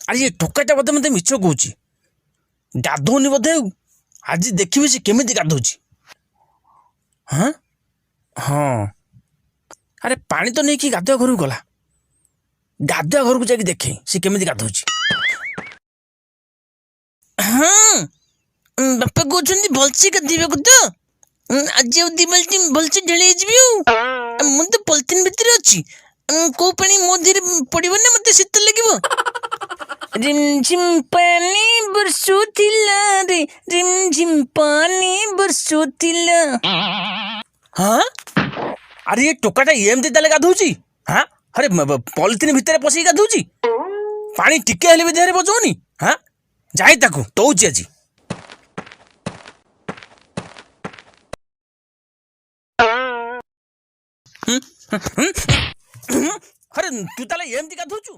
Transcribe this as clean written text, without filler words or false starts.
ଆରେ ଏ ଟୋକାଟା ବୋଧେ ମତେ ମିଛ କହୁଛି। ଗାଧଉନି ବୋଧେ। ଆଜି ଦେଖିବି ସେ କେମିତି ଗାଧଉଛି। ହଁ ହଁ ଆରେ ପାଣି ତ ନେଇକି ଗାଧୁଆ ଘରକୁ ଗଲା। ଗାଧୁଆ ଘରକୁ ଯାଇକି ଦେଖେ ସେ କେମିତି ଗାଧଉଛି। ହଁ ବାପା କହୁଛନ୍ତି ଭଲସେ ଗାଧୋଇବାକୁ ତ। ଆଜି ଆଉ ଦି ବାଲ୍ଟି ଭଲସେ ଢେଳି ହେଇଯିବି। ଆଉ ମୁଁ ତ ପଲିଥିନ ଭିତରେ ଅଛି। କୋଉ ପାଣି ମୋ ଦେହରେ ପଡିବ ନା ମତେ ଶୀତ ଲାଗିବ। ରିମଝିମ୍ ପାଣି ବର୍ଷୁଥିଲା ରେ, ରିମଝିମ୍ ପାଣି ବର୍ଷୁଥିଲା। ହଁ ଆରେ ଏ ଟୋକାଟା ଏମିତି ତାହେଲେ ଗାଧଉଛି। ହଁ ଆରେ ପଲିଥିନ ଭିତରେ ପଶିକି ଗାଧଉଛି। ପାଣି ଟିକେ ହେଲେ ବି ଦେହରେ ବଜଉନି। ହଁ ଯାଇ ତାକୁ ଦଉଛି ଆଜି। ଆରେ ତୁ ତାହେଲେ ଏମିତି ଗାଧଉଛୁ।